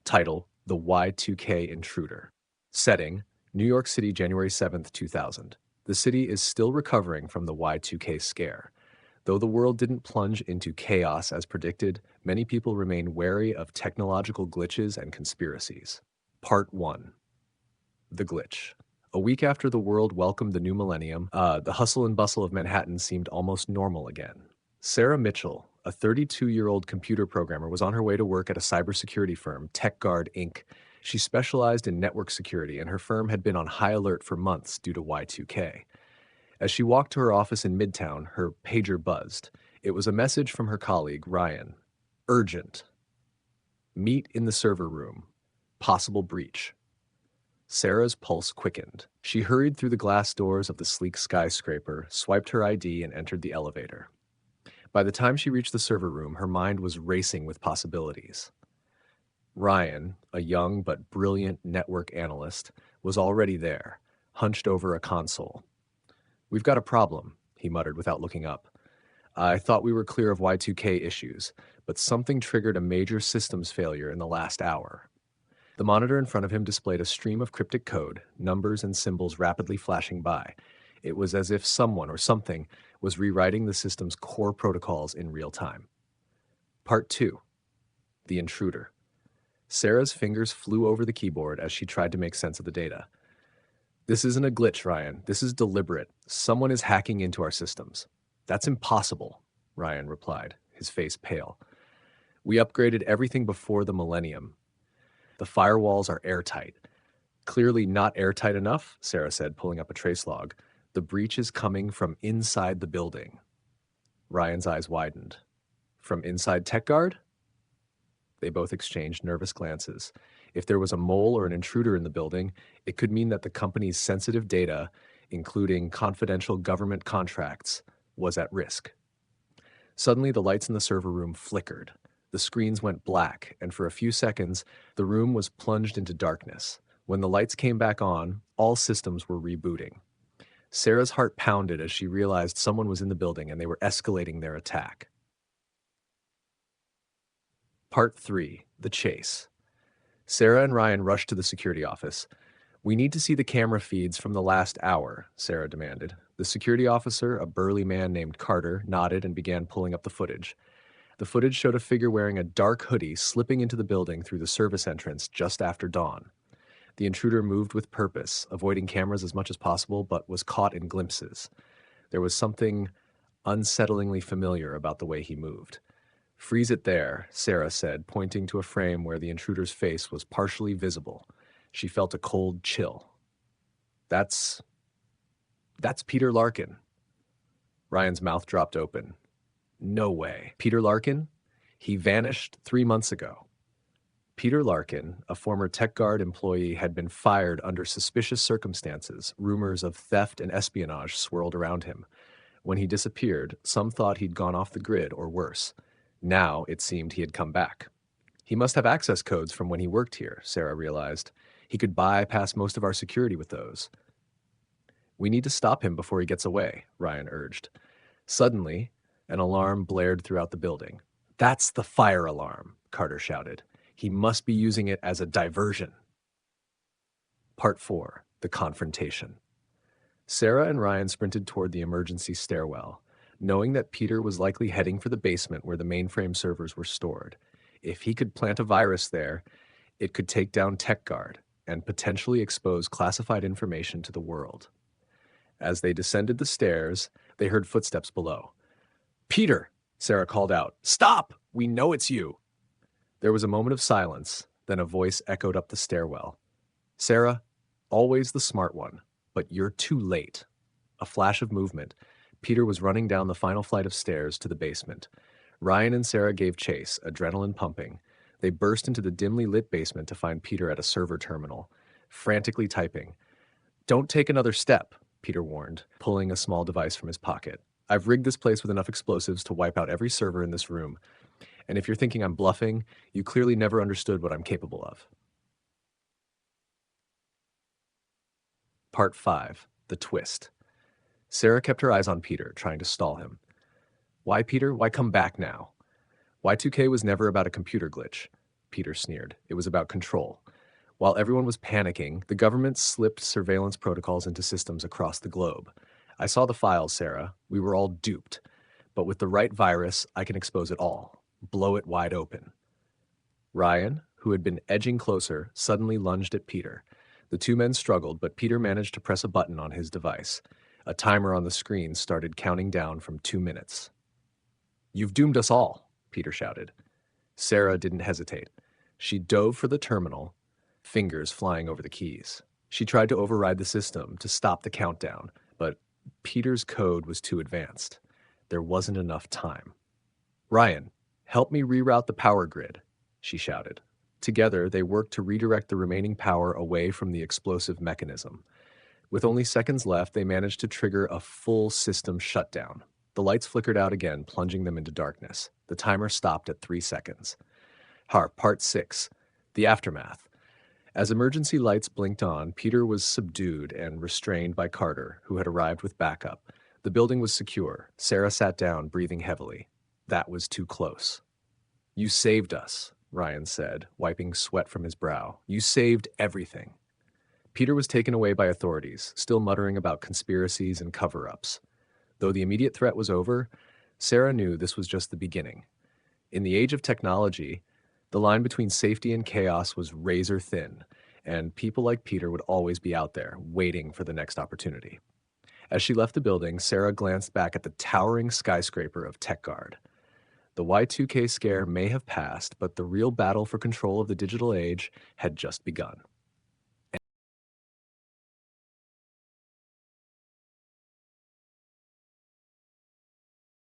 Title: The Y2K Intruder. Setting: New York City, January 7th, 2000. The city is still recovering from the Y2K scare. Though the world didn't plunge into chaos as predicted, many people remain wary of technological glitches and conspiracies. Part 1. The Glitch. A week after the world welcomed the new millennium, the hustle and bustle of Manhattan seemed almost normal again. Sarah Mitchell, a 32-year-old computer programmer, was on her way to work at a cybersecurity firm, TechGuard Inc. She specialized in network security, and her firm had been on high alert for months due to Y2K. As she walked to her office in Midtown, her pager buzzed. It was a message from her colleague, Ryan. Urgent. Meet in the server room. Possible breach. Sarah's pulse quickened. She hurried through the glass doors of the sleek skyscraper, swiped her ID, and entered the elevator. By the time she reached the server room, her mind was racing with possibilities. Ryan, a young but brilliant network analyst, was already there, hunched over a console. "We've got a problem," he muttered without looking up. "I thought we were clear of Y2K issues, but something triggered a major systems failure in the last hour." The monitor in front of him displayed a stream of cryptic code, numbers and symbols rapidly flashing by. It was as if someone or something was rewriting the system's core protocols in real time. Part 2. The Intruder. Sarah's fingers flew over the keyboard as she tried to make sense of the data. "This isn't a glitch, Ryan. This is deliberate. Someone is hacking into our systems." "That's impossible," Ryan replied, his face pale. "We upgraded everything before the millennium. The firewalls are airtight." "Clearly not airtight enough," Sarah said, pulling up a trace log. "The breach is coming from inside the building." Ryan's eyes widened. "From inside TechGuard?" They both exchanged nervous glances. If there was a mole or an intruder in the building, it could mean that the company's sensitive data, including confidential government contracts, was at risk. Suddenly, the lights in the server room flickered. The screens went black, and for a few seconds, the room was plunged into darkness. When the lights came back on, all systems were rebooting. Sarah's heart pounded as she realized someone was in the building and they were escalating their attack. Part 3. The Chase. Sarah and Ryan rushed to the security office. "We need to see the camera feeds from the last hour," Sarah demanded. The security officer, a burly man named Carter, nodded and began pulling up the footage. The footage showed a figure wearing a dark hoodie slipping into the building through the service entrance just after dawn. The intruder moved with purpose, avoiding cameras as much as possible, but was caught in glimpses. There was something unsettlingly familiar about the way he moved. "Freeze it there," Sarah said, pointing to a frame where the intruder's face was partially visible. She felt a cold chill. That's Peter Larkin." Ryan's mouth dropped open. "No way. Peter Larkin? He vanished 3 months ago." Peter Larkin, a former TechGuard employee, had been fired under suspicious circumstances. Rumors of theft and espionage swirled around him. When he disappeared, some thought he'd gone off the grid or worse. Now, it seemed he had come back. He must have access codes from when he worked here, Sarah realized. He could bypass most of our security with those. "We need to stop him before he gets away," Ryan urged. Suddenly, an alarm blared throughout the building. "That's the fire alarm," Carter shouted. "He must be using it as a diversion." Part 4. The Confrontation. Sarah and Ryan sprinted toward the emergency stairwell, knowing that Peter was likely heading for the basement where the mainframe servers were stored. If he could plant a virus there, it could take down TechGuard and potentially expose classified information to the world. As they descended the stairs, they heard footsteps below. "Peter!" Sarah called out. "Stop! We know it's you!" There was a moment of silence, then a voice echoed up the stairwell. "Sarah, always the smart one, but you're too late." A flash of movement. Peter was running down the final flight of stairs to the basement. Ryan and Sarah gave chase, adrenaline pumping. They burst into the dimly lit basement to find Peter at a server terminal, frantically typing. "Don't take another step," Peter warned, pulling a small device from his pocket. "I've rigged this place with enough explosives to wipe out every server in this room. And if you're thinking I'm bluffing, you clearly never understood what I'm capable of." Part 5. The Twist. Sarah kept her eyes on Peter, trying to stall him. "Why, Peter? Why come back now?" Y2K was never about a computer glitch. Peter sneered. It was about control. While everyone was panicking, the government slipped surveillance protocols into systems across the globe. I saw the files, Sarah. We were all duped. But with the right virus, I can expose it all. Blow it wide open. Ryan, who had been edging closer, suddenly lunged at Peter. The two men struggled, but Peter managed to press a button on his device. A timer on the screen started counting down from 2 minutes. "You've doomed us all," Peter shouted. Sarah didn't hesitate. She dove for the terminal, fingers flying over the keys. She tried to override the system to stop the countdown, but Peter's code was too advanced. There wasn't enough time. "Ryan, help me reroute the power grid," she shouted. Together, they worked to redirect the remaining power away from the explosive mechanism. With only seconds left, they managed to trigger a full system shutdown. The lights flickered out again, plunging them into darkness. The timer stopped at 3 seconds. Part 6. The Aftermath. As emergency lights blinked on, Peter was subdued and restrained by Carter, who had arrived with backup. The building was secure. Sarah sat down, breathing heavily. That was too close. "You saved us," Ryan said, wiping sweat from his brow. "You saved everything." Peter was taken away by authorities, still muttering about conspiracies and cover-ups. Though the immediate threat was over, Sarah knew this was just the beginning. In the age of technology, the line between safety and chaos was razor thin, and people like Peter would always be out there, waiting for the next opportunity. As she left the building, Sarah glanced back at the towering skyscraper of TechGuard. The Y2K scare may have passed, but the real battle for control of the digital age had just begun.